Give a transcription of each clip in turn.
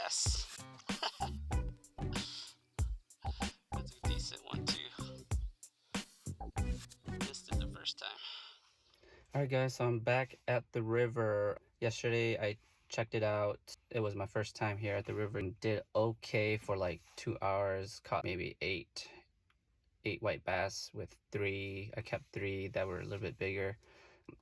bass. That's a decent one too. Missed it the first time. Alright guys, so I'm back at the river. Yesterday I checked it out. It was my first time here at the river and did okay for like 2 hours. Caught maybe eight white bass with three. I kept three that were a little bit bigger.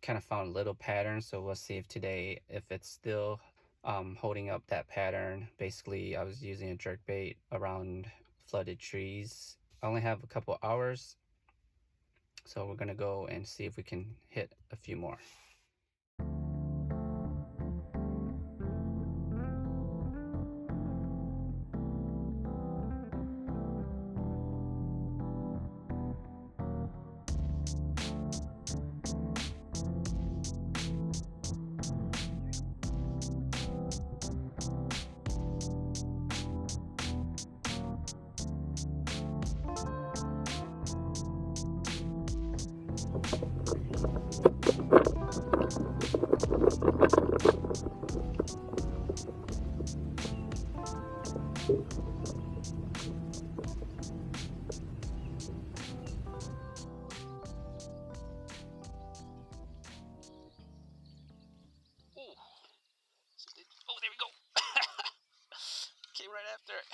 Kind of found little patterns, so we'll see if today, if it's still holding up that pattern. Basically, I was using a jerk bait around flooded trees. I only have a couple hours, so we're gonna go and see if we can hit a few more. Oh, there we go. Came right after it.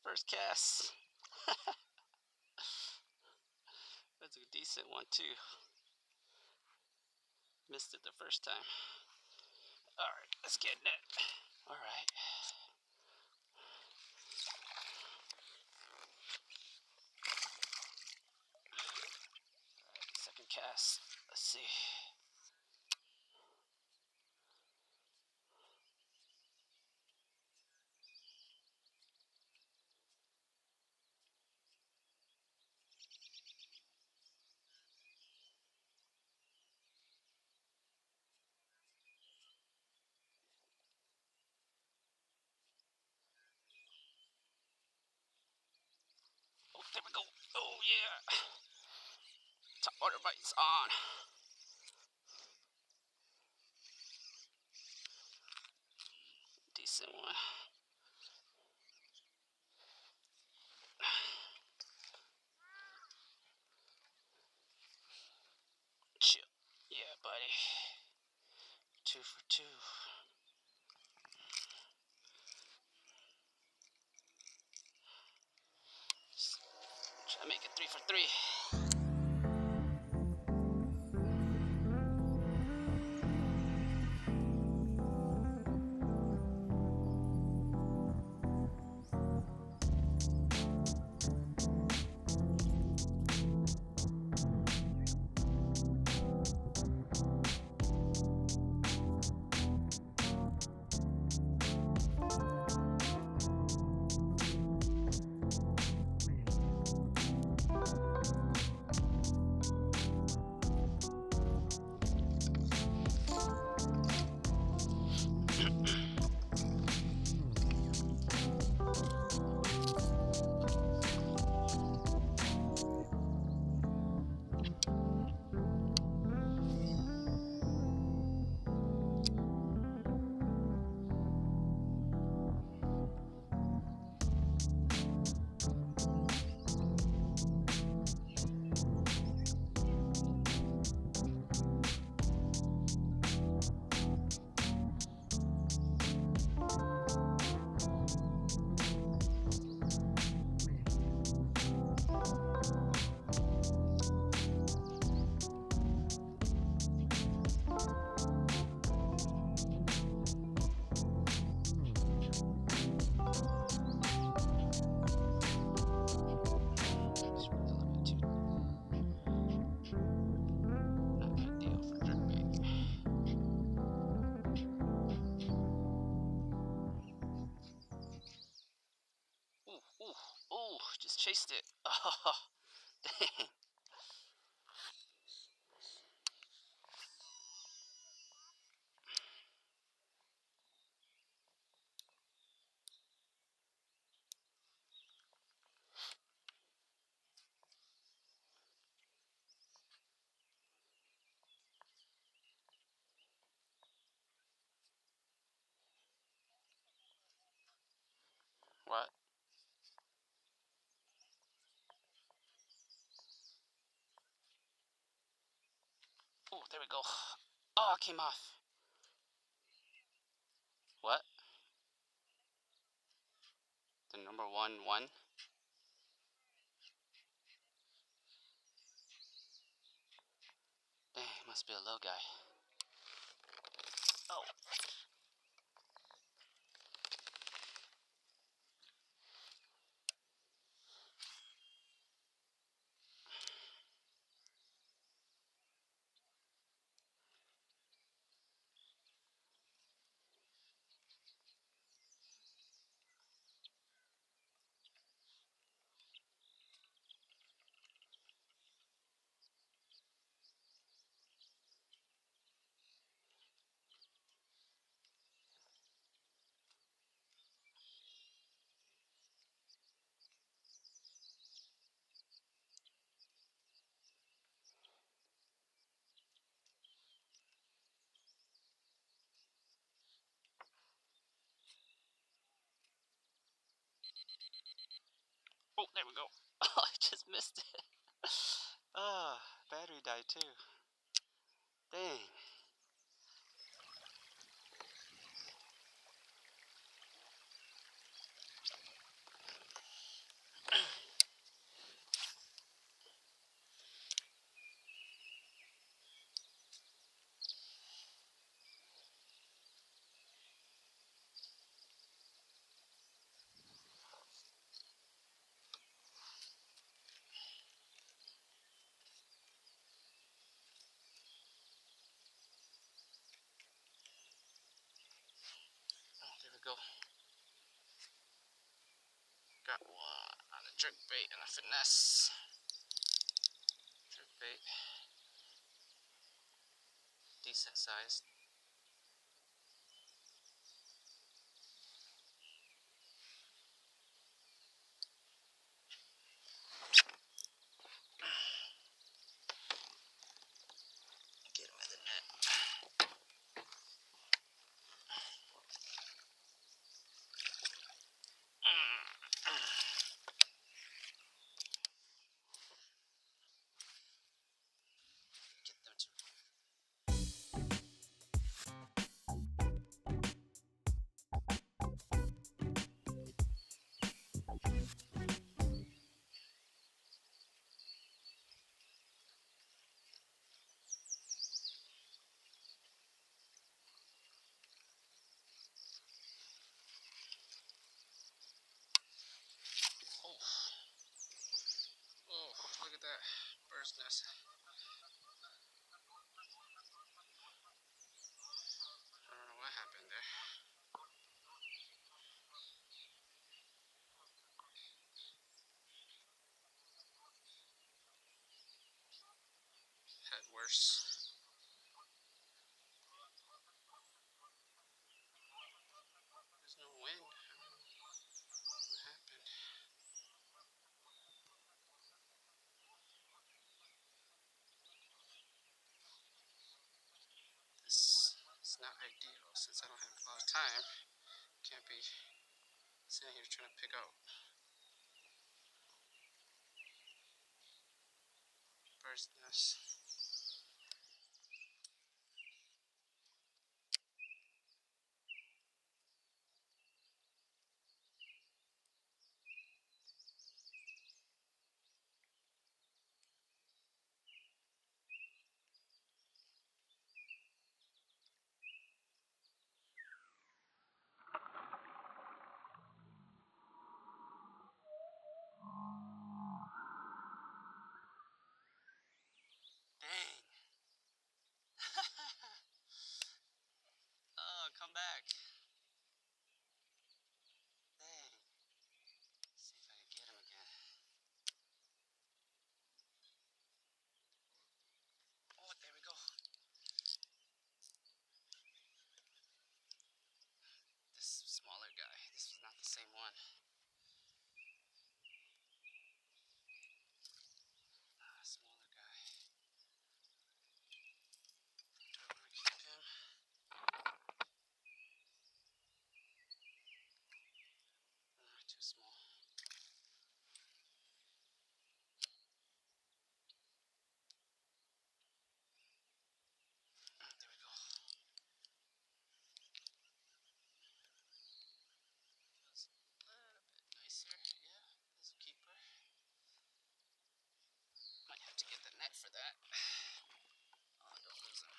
First cast. That's a decent one too. Missed it the first time. Alright, let's get in it. Alright. Second cast. Let's see. Oh, there we go. Oh, yeah. Topwater bites on. Decent one. Chill. Yeah, buddy. 2 for 2. Try to make it 3 for 3. Ooh, just chased it. Oh, dang. What? Oh, there we go. Oh, it came off. What? The number one? Dang, must be a low guy. Oh. Oh, there we go. Oh, I just missed it. Ah, battery died too. Dang. Oh, there we go. Got one on a jerk bait and a finesse. Jerk bait. Decent size. Get him in the net. Get them two. Oh, look at that bird's nest. I don't know what happened there. Had worse. There's no wind. What happened? This is not ideal since I don't have a lot of time. Can't be sitting here trying to pick out bird's nest. Dang. Oh, come back. Dang. Let's see if I can get him again. Oh, there we go. This smaller guy. This was not the same one. Smaller guy. Do I want to keep him? Too that. Oh, don't lose him.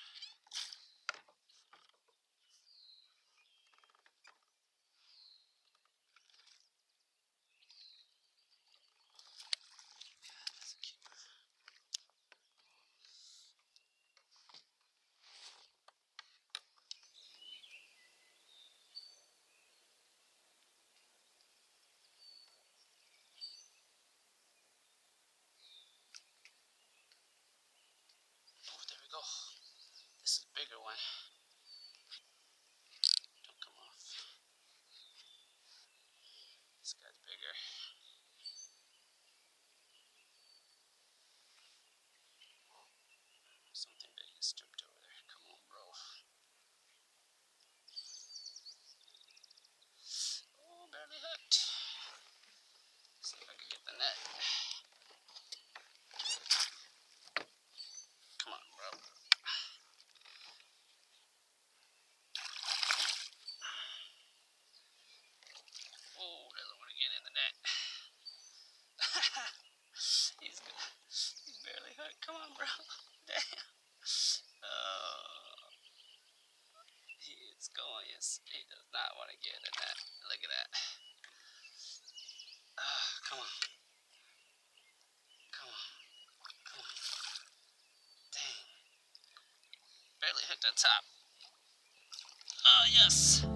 That's cute. Oh, there we go. This is a bigger one. Don't come off. This guy's bigger. Something big is stripped over there. Come on, bro. Oh, barely hooked. See if I can get the net. Come on, bro. Oh, doesn't want to get in the net. He's barely hooked. Come on, bro. Damn. Oh, he's going. Yes, he does not want to get in the net. Look at that. Come on. Come on. Come on. Dang. Barely hooked on top. Oh, yes.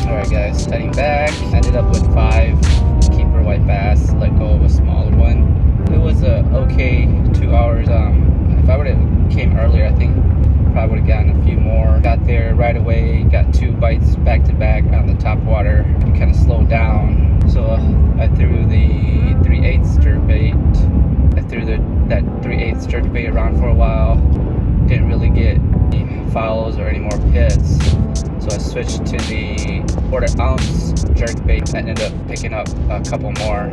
Alright guys, heading back. Ended up with 5 keeper white bass. Let go of a smaller one. It was a okay 2 hours. If I would have came earlier, I think probably would have gotten a few more. Got there right away. Got 2 bites back to back on the Topwater. It kind of slowed down. So I threw the 3/8 jerk bait. I threw that 3/8 jerk bait around for a while. Didn't really get any follows or any more pits. So I switched to the 1/4 ounce jerk bait. Ended up picking up a couple more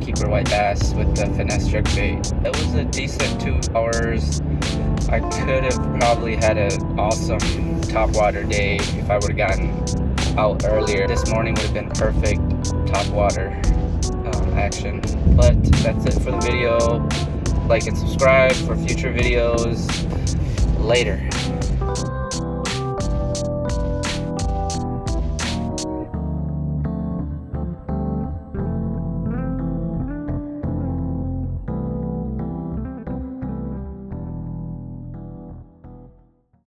keeper white bass with the Finesse jerk bait. It was a decent 2 hours. I could have probably had an awesome topwater day if I would have gotten out earlier. This morning would have been perfect topwater action. But that's it for the video. Like and subscribe for future videos. Later.